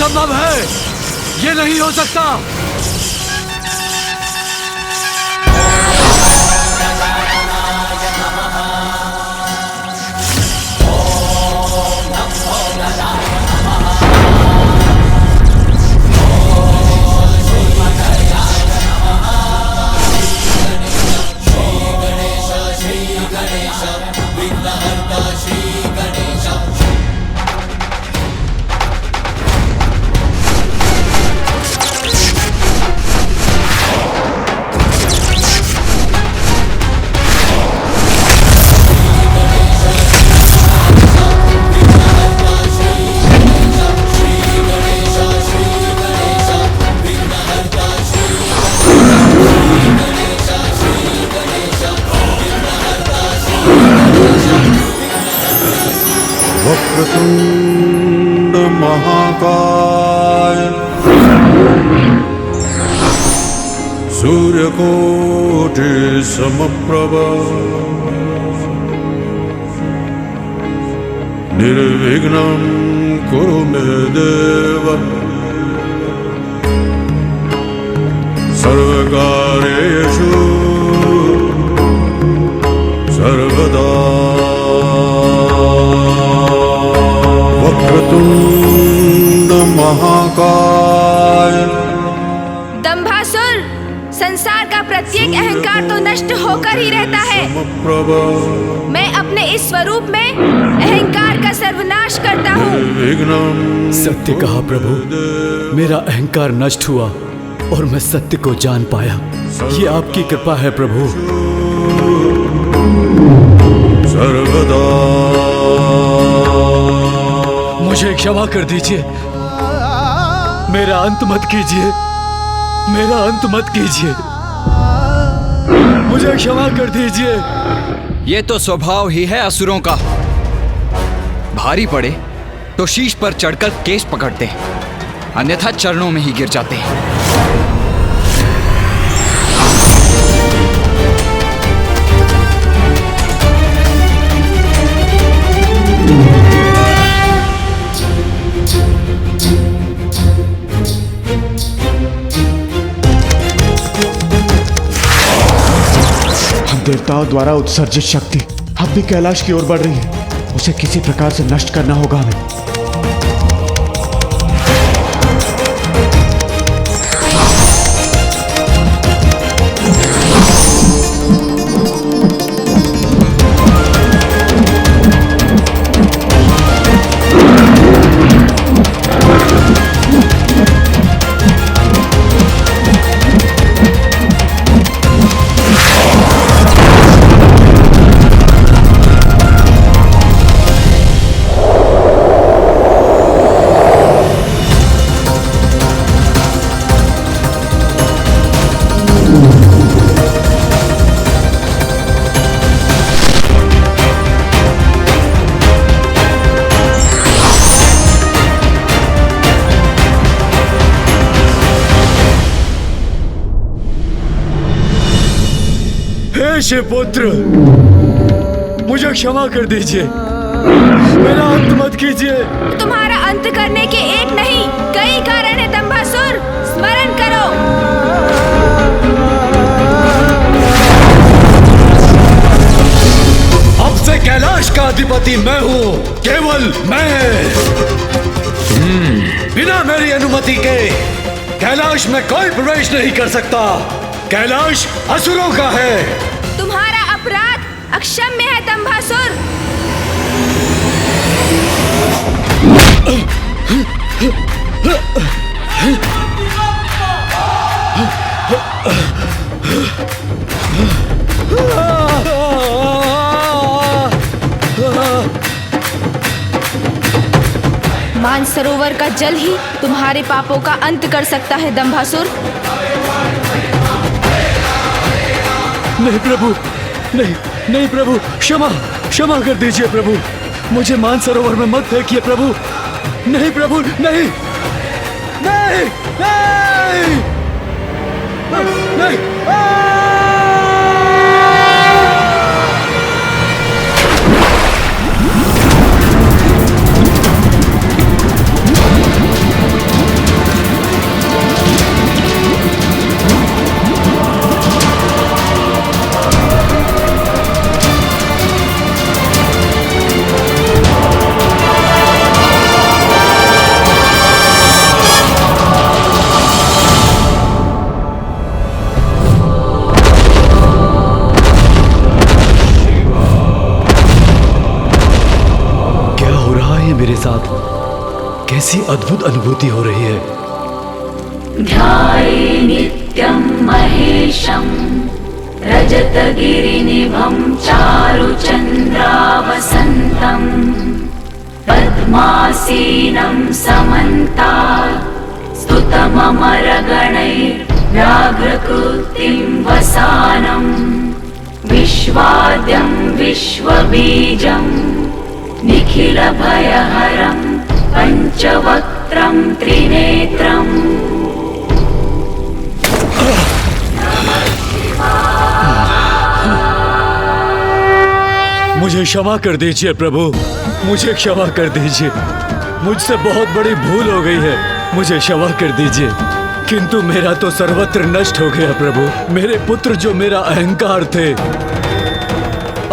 असंभव है, ये नहीं हो सकता। वक्रतुंड महाकाय सूर्यकोटि समप्रभ निर्विघ्नं कुरु मे देव सर्वकार्येषु सर्वदा। वक्रतुंड महाकाय। दंभासुर, संसार का प्रत्येक अहंकार तो नष्ट होकर ही रहता है। मैं अपने इस स्वरूप में अहंकार का सर्वनाश करता हूँ। सत्य कहा प्रभु, मेरा अहंकार नष्ट हुआ और मैं सत्य को जान पाया। ये आपकी कृपा है प्रभु। सर्वदा मुझे क्षमा कर दीजिए, मेरा अंत मत कीजिए, मेरा अंत मत कीजिए, मुझे क्षमा कर दीजिए। ये तो स्वभाव ही है असुरों का। भारी पड़े तो शीश पर चढ़कर केश पकड़ते हैं, अन्यथा चरणों में ही गिर जाते हैं। देवताओं द्वारा उत्सर्जित शक्ति अब भी कैलाश की ओर बढ़ रही है। उसे किसी प्रकार से नष्ट करना होगा हमें। शिवपुत्र, मुझे क्षमा कर दीजिए, मेरा अंत मत कीजिए। तुम्हारा अंत करने के एक नहीं कई कारण है दंभासुर, स्मरण करो। अब से कैलाश का अधिपति मैं हूँ, केवल मैं। बिना मेरी अनुमति के कैलाश में कोई प्रवेश नहीं कर सकता। कैलाश असुरों का है। तुम्हारा अपराध अक्षम्य है दंभासुर। मानसरोवर का जल ही तुम्हारे पापों का अंत कर सकता है दंभासुर। नहीं प्रभु, नहीं नहीं प्रभु, क्षमा क्षमा कर दीजिए प्रभु, मुझे मानसरोवर में मत फेंकिए प्रभु। नहीं प्रभु, नहीं नहीं नहीं, नहीं, नहीं। कैसी अद्भुत अनुभूति हो रही है। ध्याये नित्यं महेशं रजतगिरिनिभं चारुचन्द्रावसन्तं पद्मासीनं समन्तात् स्तुतममरगणैर्व्याघ्रकृतिं वसानं विश्वाद्यं विश्वबीजं निखिलभयहरं पञ्चवक्त्रं त्रिनेत्रम्। मुझे क्षमा कर दीजिए प्रभु, मुझे क्षमा कर दीजिए। मुझसे बहुत बड़ी भूल हो गई है, मुझे क्षमा कर दीजिए। किंतु मेरा तो सर्वत्र नष्ट हो गया प्रभु। मेरे पुत्र जो मेरा अहंकार थे,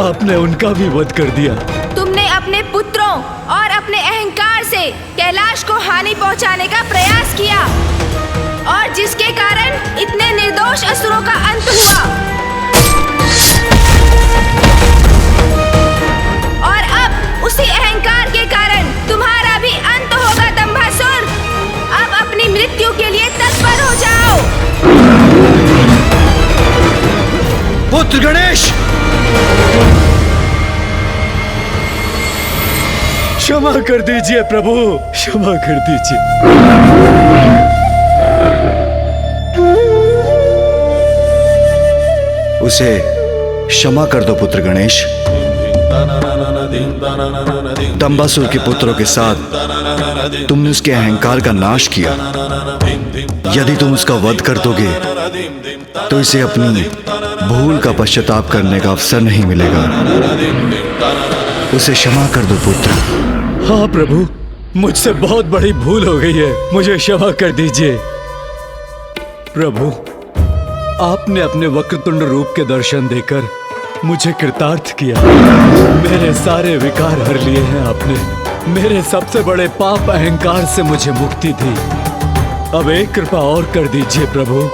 आपने उनका भी वध कर दिया। तुमने अपने पुत्रों और अपने अहंकार से कैलाश को हानि पहुंचाने का प्रयास किया और जिसके कारण इतने निर्दोष असुरों का अंत हुआ। और अब उसी अहंकार के कारण तुम्हारा भी अंत होगा दंभासुर। अब अपनी मृत्यु के लिए तत्पर हो जाओ। पुत्र गणेश, क्षमा कर दीजिए प्रभु, क्षमा कर दीजिए। उसे क्षमा कर दो पुत्र गणेश। दंभासुर के पुत्रों के साथ तुमने उसके अहंकार का नाश किया। यदि तुम उसका वध कर दोगे तो इसे अपनी भूल का पश्चाताप करने का अवसर नहीं मिलेगा। उसे क्षमा कर दो पुत्र। हाँ प्रभु, मुझसे बहुत बड़ी भूल हो गई है, मुझे क्षमा कर दीजिए। प्रभु, आपने अपने वक्रतुंड रूप के दर्शन देकर मुझे कृतार्थ किया। मेरे सारे विकार हर लिए हैं आपने। मेरे सबसे बड़े पाप अहंकार से मुझे मुक्ति दी। अब एक कृपा और कर दीजिए प्रभु,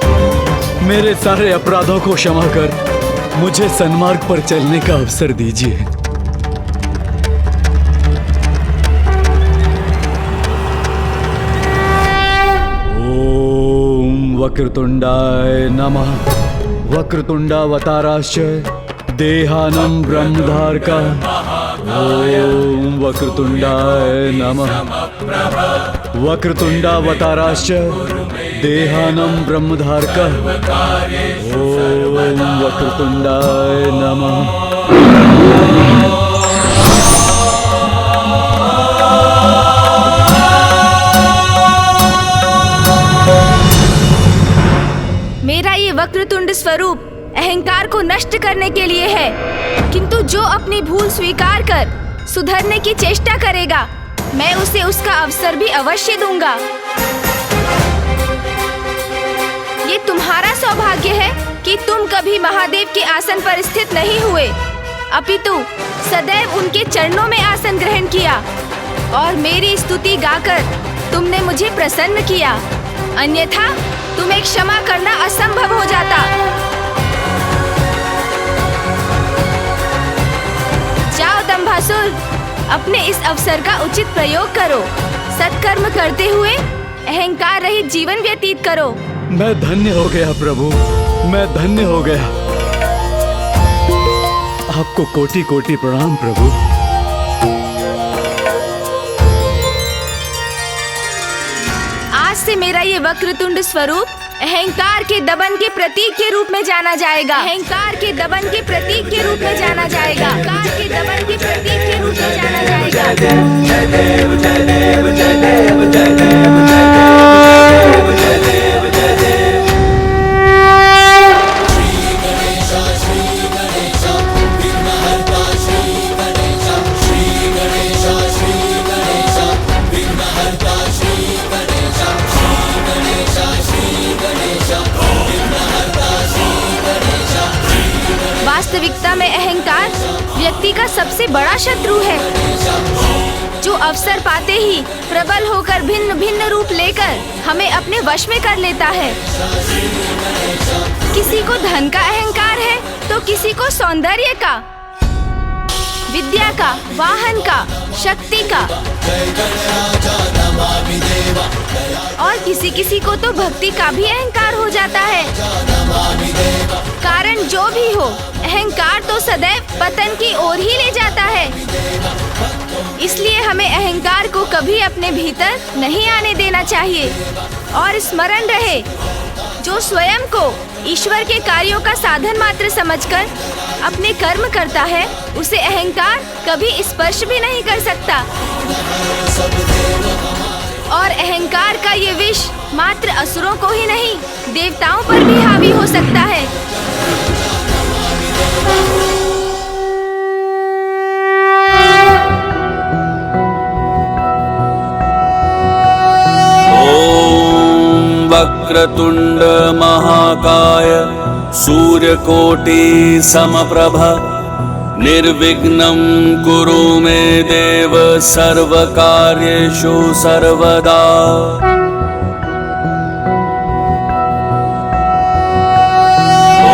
मेरे सारे अपराधों को क्षमा कर मुझे सन्मार्ग पर चलने का अवसर दीजिए। वक्रतुंडाय नमः। वक्रतुंडावताराश्च देहानं ब्रह्मधारका। ओम वक्रतुंडाय नमः। वक्रतुंडावताराश्च देहानं ब्रह्मधारका। ओम वक्रतुंडाय नमः। मेरा ये वक्रतुंड स्वरूप अहंकार को नष्ट करने के लिए है, किंतु जो अपनी भूल स्वीकार कर सुधरने की चेष्टा करेगा, मैं उसे उसका अवसर भी अवश्य दूंगा। ये तुम्हारा सौभाग्य है कि तुम कभी महादेव के आसन पर स्थित नहीं हुए, अपितु सदैव उनके चरणों में आसन ग्रहण किया और मेरी स्तुति गाकर तुमने मुझे प्रसन्न किया। अन्यथा तुम्हें क्षमा करना असंभव हो जाता। जाओ दंभासुर, अपने इस अवसर का उचित प्रयोग करो। सत्कर्म करते हुए अहंकार रहित जीवन व्यतीत करो। मैं धन्य हो गया प्रभु, मैं धन्य हो गया। आपको कोटि कोटि प्रणाम प्रभु। आज से मेरा ये वक्रतुंड स्वरूप अहंकार के दमन के प्रतीक के रूप में जाना जाएगा। अहंकार के दमन के प्रतीक के रूप में जाना जाएगा। अहंकार के दमन के प्रतीक के रूप में जाना जाएगा। जय देव जय देव जय देव जय देव जय देव जय देव जय देव जय देव। वास्तविकता में अहंकार व्यक्ति का सबसे बड़ा शत्रु है, जो अवसर पाते ही प्रबल होकर भिन्न भिन्न रूप लेकर हमें अपने वश में कर लेता है। किसी को धन का अहंकार है तो किसी को सौंदर्य का। विद्या का, वाहन का, शक्ति का। और किसी किसी को तो भक्ति का भी अहंकार हो जाता है। कारण जो भी हो, अहंकार तो सदैव पतन की ओर ही ले जाता है। इसलिए हमें अहंकार को कभी अपने भीतर नहीं आने देना चाहिए। और स्मरण रहे, जो स्वयं को ईश्वर के कार्यों का साधन मात्र समझकर अपने कर्म करता है, उसे अहंकार कभी स्पर्श भी नहीं कर सकता। और अहंकार का ये विष मात्र असुरों को ही नहीं, देवताओं पर भी हावी हो सकता है। वक्रतुंड महाकाय सूर्यकोटि समप्रभ निर्विघ्नं कुरु मे देव सर्वकार्येषु सर्वदा।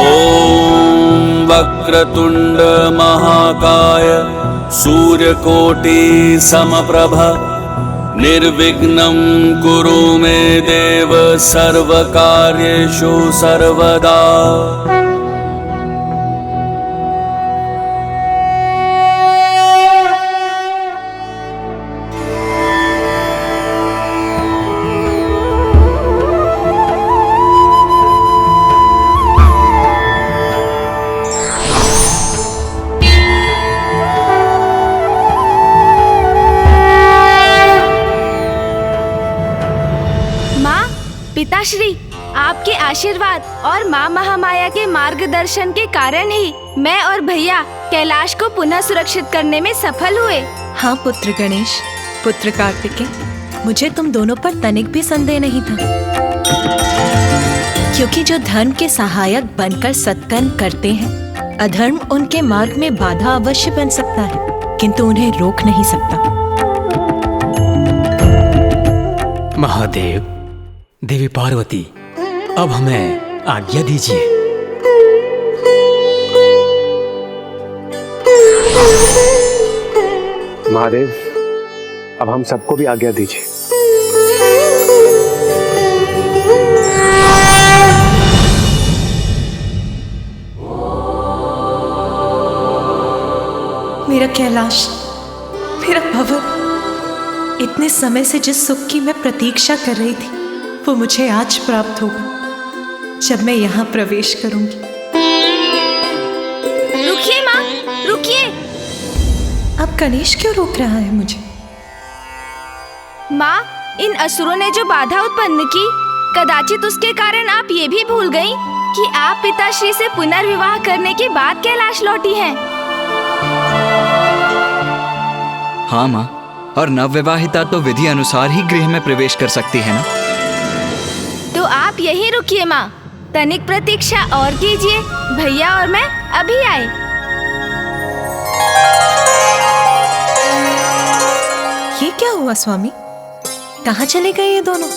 ॐ वक्रतुंड महाकाय सूर्यकोटि समप्रभ निर्विघ्नं कुरु मे देव सर्वकार्येषु सर्वदा। पिताश्री, आपके आशीर्वाद और माँ महामाया के मार्गदर्शन के कारण ही मैं और भैया कैलाश को पुनः सुरक्षित करने में सफल हुए। हाँ पुत्र गणेश, पुत्र कार्तिकेय, मुझे तुम दोनों पर तनिक भी संदेह नहीं था। क्योंकि जो धर्म के सहायक बनकर सत्कर्म करते हैं, अधर्म उनके मार्ग में बाधा अवश्य बन सकता है, किंतु उन्हें रोक नहीं सकता। महादेव, देवी पार्वती, अब हमें आज्ञा दीजिए। महादेव, अब हम सबको भी आज्ञा दीजिए। मेरा कैलाश, मेरा भवन, इतने समय से जिस सुख की मैं प्रतीक्षा कर रही थी, वो मुझे आज प्राप्त होगा जब मैं यहाँ प्रवेश करूंगी। रुकिए माँ, रुकिए। अब गणेश क्यों रोक रहा है मुझे? माँ, इन असुरों ने जो बाधा उत्पन्न की, कदाचित उसके कारण आप ये भी भूल गयी कि आप पिताश्री से पुनर्विवाह करने के बाद कैलाश लौटी हैं। हाँ माँ, और नवविवाहिता तो विधि अनुसार ही गृह में प्रवेश कर सकती है ना। तो आप यहीं रुकिए माँ, तनिक प्रतीक्षा और कीजिए। भैया और मैं अभी आए। ये क्या हुआ स्वामी? कहाँ चले गए ये दोनों?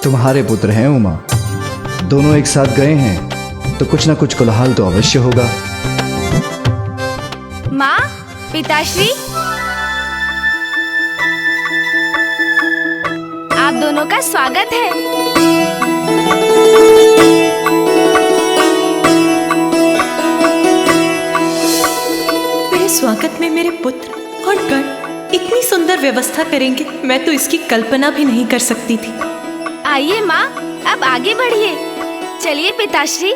तुम्हारे पुत्र हैं उमा, दोनों एक साथ गए हैं तो कुछ ना कुछ कोलाहल तो अवश्य होगा। माँ, पिताश्री, आप दोनों का स्वागत है। मेरे स्वागत में मेरे पुत्र और गण इतनी सुंदर व्यवस्था करेंगे, मैं तो इसकी कल्पना भी नहीं कर सकती थी। आइए माँ, अब आगे बढ़िए। चलिए पिताश्री।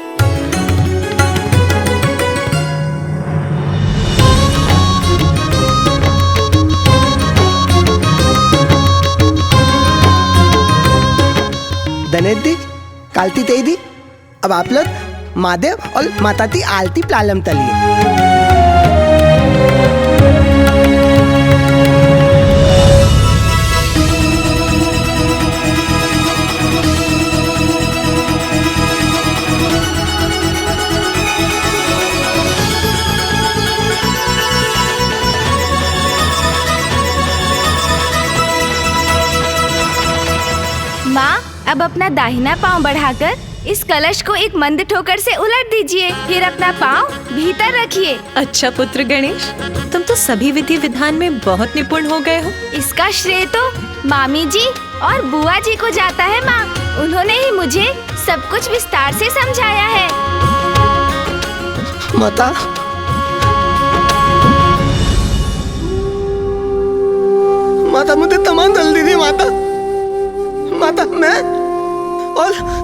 धनेदी, कालती तेदी, अब आप लोग महादेव और माता ती आलती प्लालम तलिए। माँ, अब अपना दाहिना पांव बढ़ाकर इस कलश को एक मंद ठोकर से उलट दीजिए, फिर अपना पाँव भीतर रखिए। अच्छा पुत्र गणेश, तुम तो सभी विधि विधान में बहुत निपुण हो गए हो। इसका श्रेय तो मामी जी और बुआ जी को जाता है माँ। उन्होंने ही मुझे सब कुछ विस्तार से समझाया है। माता, माता मुझे तमाम दल दीजिए माता। माता मैं और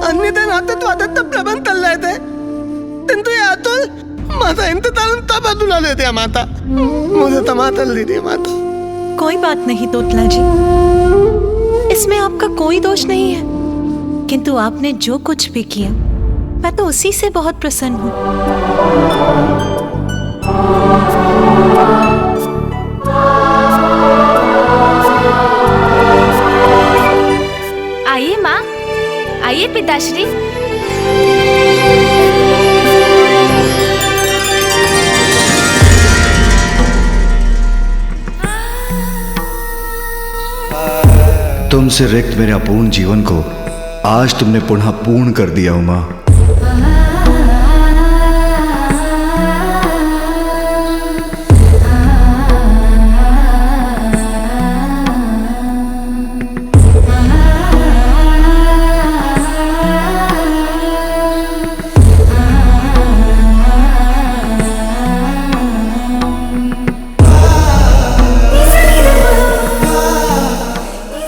अन्य दिन आते तो आते तब प्रबंध चल रहे थे, किंतु ये अतुल माता इंतजार तब अतुला लेते हैं माता। मुझे तमाम दल दीजिए माता। कोई बात नहीं तोतला जी, इसमें आपका कोई दोष नहीं है, किंतु आपने जो कुछ भी किया मैं तो उसी से बहुत प्रसन्न हूँ। आइए माँ, आइए पिताश्री। तुमसे रिक्त मेरे अपूर्ण जीवन को आज तुमने पुनः पूर्ण कर दिया उमा।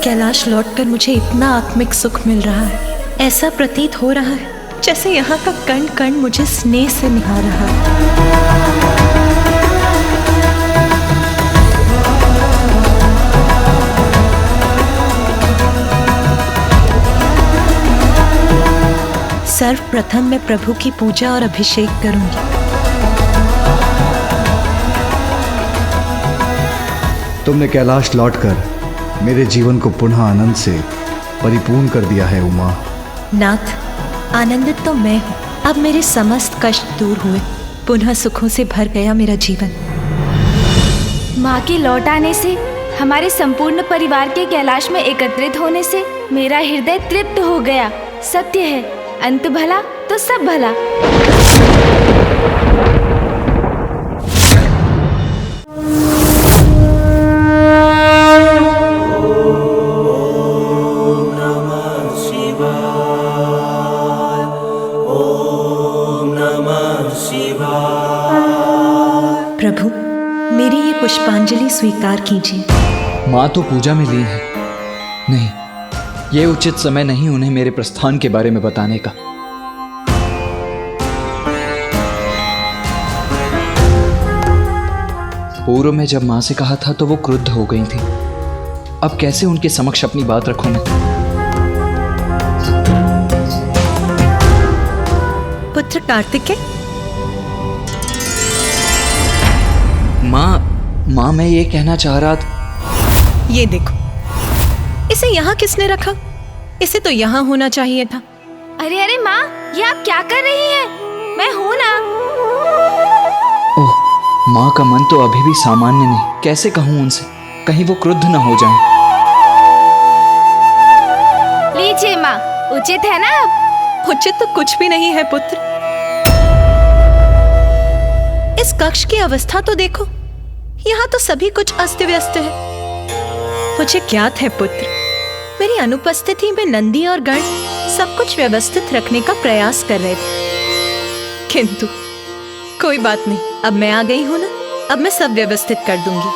कैलाश लौटकर मुझे इतना आत्मिक सुख मिल रहा है, ऐसा प्रतीत हो रहा है जैसे यहाँ का कण कण मुझे स्नेह से निभा रहा है। सर्वप्रथम मैं प्रभु की पूजा और अभिषेक करूंगी। तुमने कैलाश लौटकर मेरे जीवन को पुनः आनंद से परिपूर्ण कर दिया है उमा। नाथ, आनंदित तो मैं हूँ। अब मेरे समस्त कष्ट दूर हुए, पुनः सुखों से भर गया मेरा जीवन। माँ के लौट आने से, हमारे संपूर्ण परिवार के कैलाश में एकत्रित होने से मेरा हृदय तृप्त हो गया। सत्य है, अंत भला तो सब भला। प्रभु, मेरी ये पुष्पांजलि स्वीकार कीजिए। माँ तो पूजा में लीन है। नहीं, ये उचित समय नहीं उन्हें मेरे प्रस्थान के बारे में बताने का। पूर्व में जब माँ से कहा था तो वो क्रुद्ध हो गई थी। अब कैसे उनके समक्ष अपनी बात रखूं मैं? पुत्र कार्तिकेय, माँ मैं ये कहना चाह रहा था। ये देखो, इसे यहाँ किसने रखा? इसे तो यहाँ होना चाहिए था। अरे अरे माँ, ये आप क्या कर रही हैं? मैं हूँ ना। ओह, माँ का मन तो अभी भी सामान्य नहीं। कैसे कहूँ उनसे, कहीं वो क्रुद्ध न हो जाएं। लीजिए माँ, उचित है ना? अब उचित तो कुछ भी नहीं है पुत्र। इस कक्ष की अवस्था तो देखो, यहाँ तो सभी कुछ अस्त व्यस्त है। मुझे ज्ञात है पुत्र, मेरी अनुपस्थिति में नंदी और गण सब कुछ व्यवस्थित रखने का प्रयास कर रहे थे, किंतु कोई बात नहीं, अब मैं आ गई हूँ ना, अब मैं सब व्यवस्थित कर दूंगी।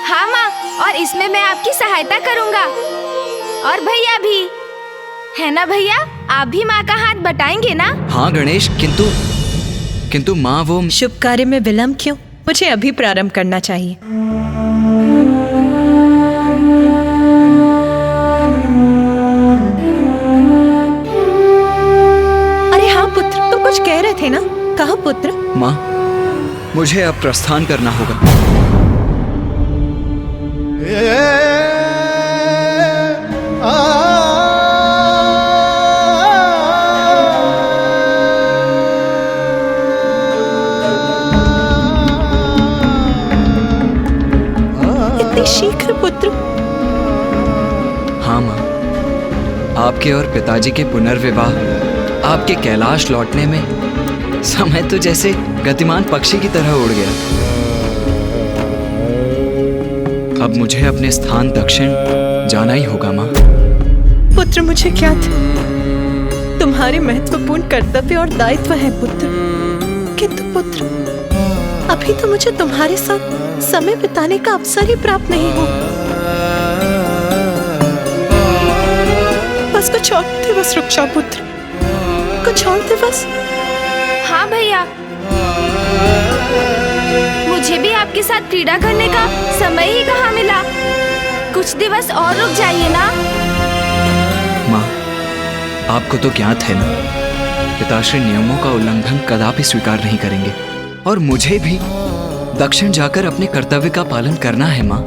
हाँ माँ, और इसमें मैं आपकी सहायता करूँगा। और भैया भी है ना? भैया, आप भी माँ का हाथ बटाएंगे ना? हाँ गणेश, किंतु माँ वो शुभ कार्य में विलंब क्यों? मुझे अभी प्रारंभ करना चाहिए। अरे हाँ पुत्र, तुम कुछ कह रहे थे ना? कहो पुत्र। माँ, मुझे अब प्रस्थान करना होगा। इतनी शीघ्र पुत्र? हाँ माँ, आपके और पिताजी के पुनर्विवाह, आपके कैलाश लौटने में समय तो जैसे गतिमान पक्षी की तरह उड़ गया। अब मुझे अपने स्थान दक्षिण जाना ही होगा माँ। पुत्र, मुझे क्या था, तुम्हारे महत्वपूर्ण कर्तव्य और दायित्व है पुत्र। किंतु पुत्र, अभी तो मुझे तुम्हारे साथ समय बिताने का अवसर ही प्राप्त नहीं हो। बस कुछ और दिवस रुक जाओ पुत्र, कुछ और दिवस। हाँ भैया, मुझे भी आपके साथ क्रीड़ा करने का समय ही कहाँ मिला। कुछ दिवस और रुक जाइए ना। माँ, आपको तो ज्ञात है ना, पिताश्री नियमों का उल्लंघन कदापि स्वीकार नहीं करेंगे और मुझे भी दक्षिण जाकर अपने कर्तव्य का पालन करना है माँ।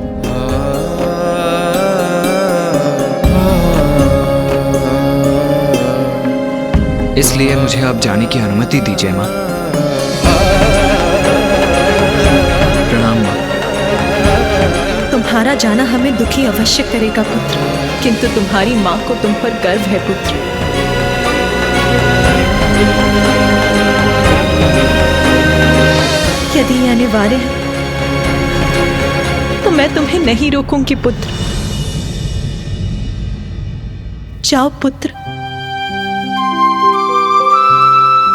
इसलिए मुझे अब जाने की अनुमति दीजिए माँ। प्रणाम माँ। तुम्हारा जाना हमें दुखी अवश्य करेगा पुत्र, किंतु तुम्हारी माँ को तुम पर गर्व है पुत्र। यदि ये अनिवार्य है तो मैं तुम्हें नहीं रोकूंगी पुत्र। जाओ पुत्र,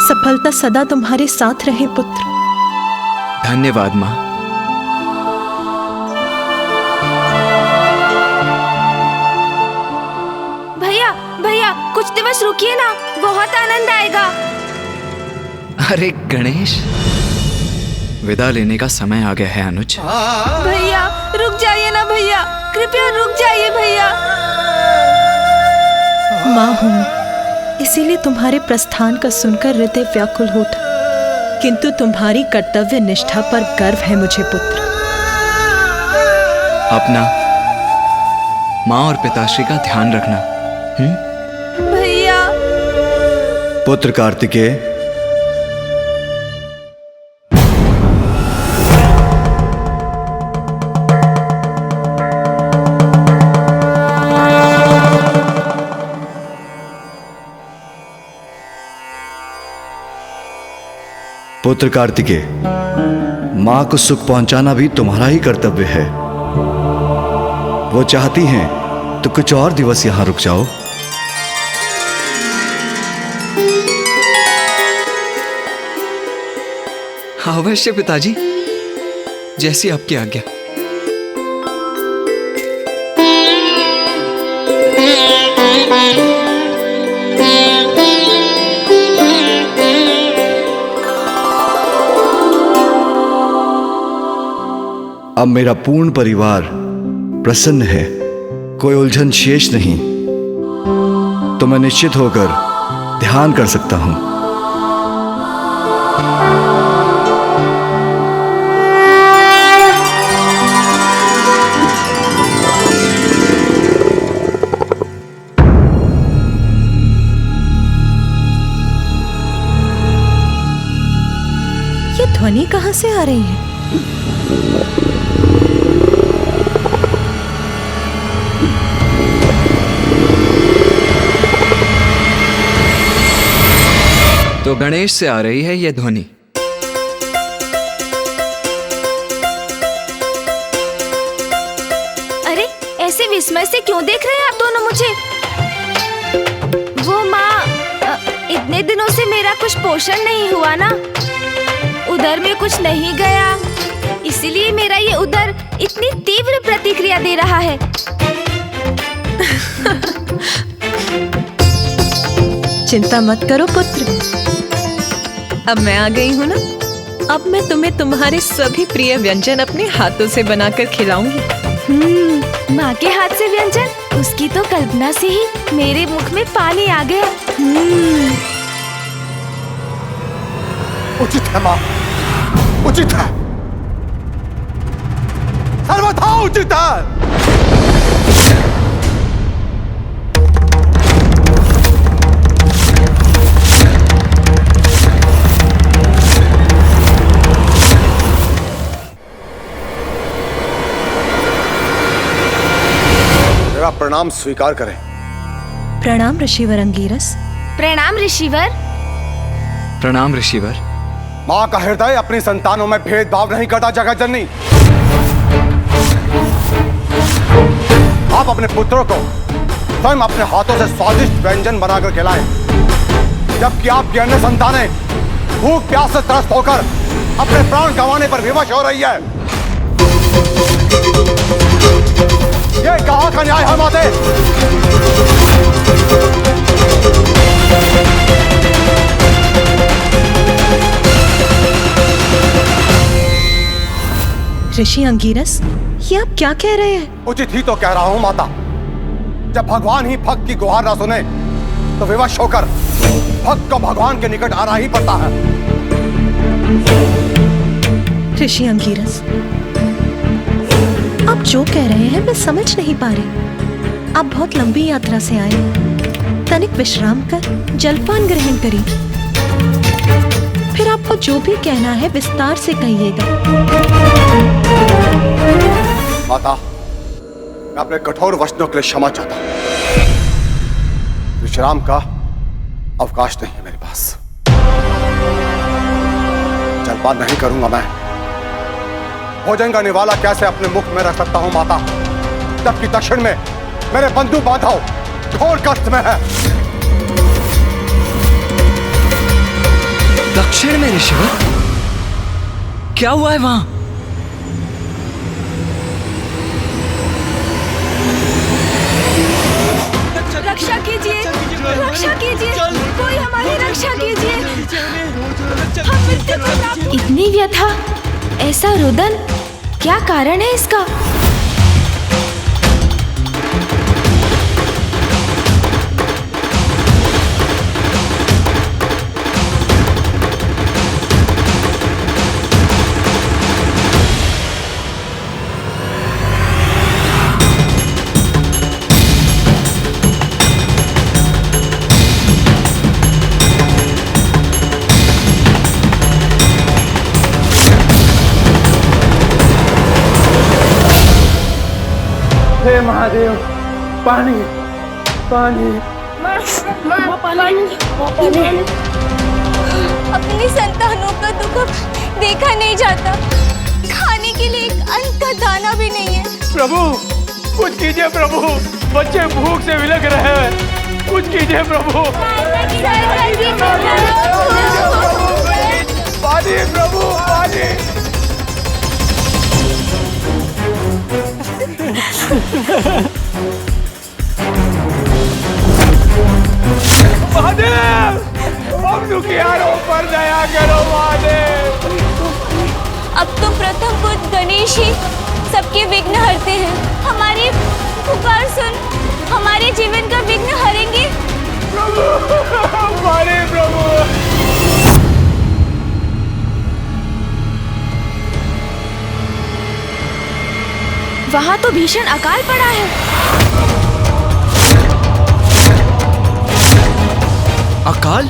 सफलता सदा तुम्हारे साथ रहे पुत्र। धन्यवाद माँ। भैया भैया, कुछ दिवस रुकिए ना, बहुत आनंद आएगा। अरे गणेश, विदा लेने का समय आ गया है अनुज। भैया रुक जाइए ना भैया, कृपया रुक जाइए भैया। माँ हूँ, इसीलिए तुम्हारे प्रस्थान का सुनकर हृदय व्याकुल होता, किंतु तुम्हारी कर्तव्य निष्ठा पर गर्व है मुझे पुत्र। अपना माँ और पिताश्री का ध्यान रखना। भैया। पुत्र कार्तिकेय, पुत्र कार्तिकेय, मां को सुख पहुंचाना भी तुम्हारा ही कर्तव्य है। वो चाहती हैं तो कुछ और दिवस यहां रुक जाओ। अवश्य पिताजी, जैसी आपकी आज्ञा। अब मेरा पूर्ण परिवार प्रसन्न है, कोई उलझन शेष नहीं, तो मैं निश्चित होकर ध्यान कर सकता हूं। ये ध्वनि कहां से आ रही है? तो गणेश से आ रही है यह ध्वनि। अरे ऐसे विस्मय से क्यों देख रहे हैं आप दोनों मुझे? वो माँ, इतने दिनों से मेरा कुछ पोषण नहीं हुआ ना, उदर में कुछ नहीं गया, इसीलिए मेरा ये उदर इतनी तीव्र प्रतिक्रिया दे रहा है। चिंता मत करो पुत्र, अब मैं आ गई हूँ ना, अब मैं तुम्हें तुम्हारे सभी प्रिय व्यंजन अपने हाथों से बनाकर खिलाऊंगी। माँ के हाथ से व्यंजन, उसकी तो कल्पना से ही मेरे मुख में पानी आ गया। उचित है माँ, उचित है, सर्वथा उचित है। मेरा प्रणाम स्वीकार करें। प्रणाम ऋषिवर अंगीरस। प्रणाम ऋषिवर। प्रणाम ऋषिवर। माँ का हृदय अपनी संतानों में भेदभाव नहीं करता जगत जननी। आप अपने पुत्रों को स्वयं अपने हाथों से स्वादिष्ट व्यंजन बनाकर खिलाएं, जबकि आपकी अन्य संतानें भूख प्यास से त्रस्त होकर अपने प्राण गंवाने पर विवश हो रही है। ये कहाँ का न्याय है माते? ऋषि अंगीरस, ये आप क्या कह रहे हैं? उचित ही तो कह रहा हूं माता। जब भगवान ही भक्त की गुहार ना सुने तो विवश होकर भक्त को भगवान के निकट आना ही पड़ता है। ऋषि अंगीरस, आप जो कह रहे हैं मैं समझ नहीं पा रही। आप बहुत लंबी यात्रा से आए, तनिक विश्राम कर जलपान ग्रहण करिए, फिर आपको जो भी कहना है विस्तार से कहिएगा। माता, मैं अपने कठोर वचनों के लिए क्षमा चाहता हूं। विश्राम का अवकाश नहीं है मेरे पास। जलपान नहीं करूंगा मैं। भोजन का निवाला कैसे अपने मुख में रख सकता हूं माता, जबकि दक्षिण में मेरे बंधु बांधव घोर कष्ट में है। दक्षिण में ऋषिवर? क्या हुआ है वहां? रक्षा कीजिए, रक्षा कीजिए, कोई हमारी रक्षा कीजिए। हम मृत्यु को प्राप्त। इतनी व्यथा, ऐसा रुदन, क्या कारण है इसका? हे महादेव, पानी पानी अपनी संतानों का दुख देखा नहीं जाता। खाने के लिए एक अन्न का दाना भी नहीं है। प्रभु कुछ कीजिए प्रभु, बच्चे भूख से विलग रहे हैं, कुछ कीजिए प्रभु। पानी प्रभु, पानी। महादेव, हम दुखियारों पर दया करो महादेव। अब तो प्रथम पुत्र गणेश ही सबके विघ्न हरते हैं। हमारी पुकार सुन, हमारे जीवन का विघ्न हरेंगे। प्रभु, हमारे प्रभु। वहां तो भीषण अकाल पड़ा है। अकाल?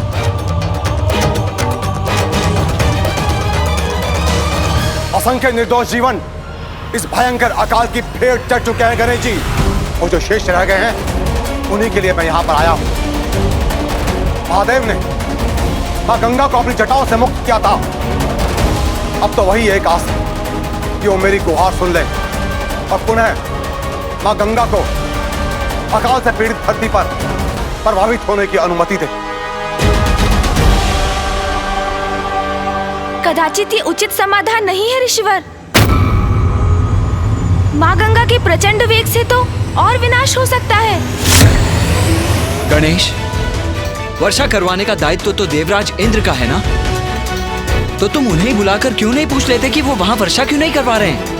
असंख्य निर्दोष जीवन इस भयंकर अकाल की भेंट चढ़ चुके हैं गणेश जी, और जो शेष रह गए हैं उन्हीं के लिए मैं यहाँ पर आया हूँ। महादेव ने माँ गंगा को अपनी जटाओं से मुक्त किया था। अब तो वही एक आस है कि वो मेरी गुहार सुन ले और पुनः माँ गंगा को अकाल से पीड़ित धरती पर प्रभावित होने की अनुमति दे। कदाचित ये उचित समाधान नहीं है ऋषिवर। माँ गंगा के प्रचंड वेग से तो और विनाश हो सकता है। गणेश, वर्षा करवाने का दायित्व तो देवराज इंद्र का है ना? तो तुम उन्हें बुलाकर क्यों नहीं पूछ लेते कि वो वहां वर्षा क्यों नहीं करवा रहे हैं?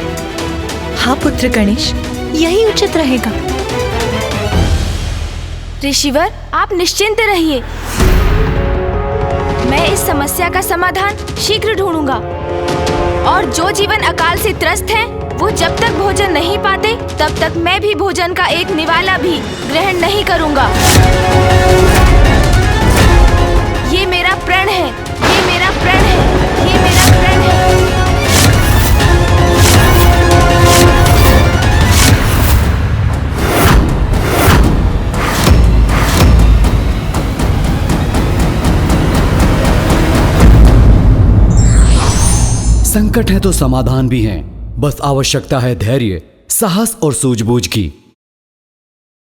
हाँ पुत्र गणेश, यही उचित रहेगा। ऋषिवर, आप निश्चिंत रहिए, मैं इस समस्या का समाधान शीघ्र ढूंढूंगा। और जो जीवन अकाल से त्रस्त हैं, वो जब तक भोजन नहीं पाते तब तक मैं भी भोजन का एक निवाला भी ग्रहण नहीं करूंगा। ये मेरा प्रण है, ये मेरा प्रण है, ये मेरा प्रण है। संकट है तो समाधान भी हैं। बस आवश्यकता है धैर्य, साहस और सूझबूझ की।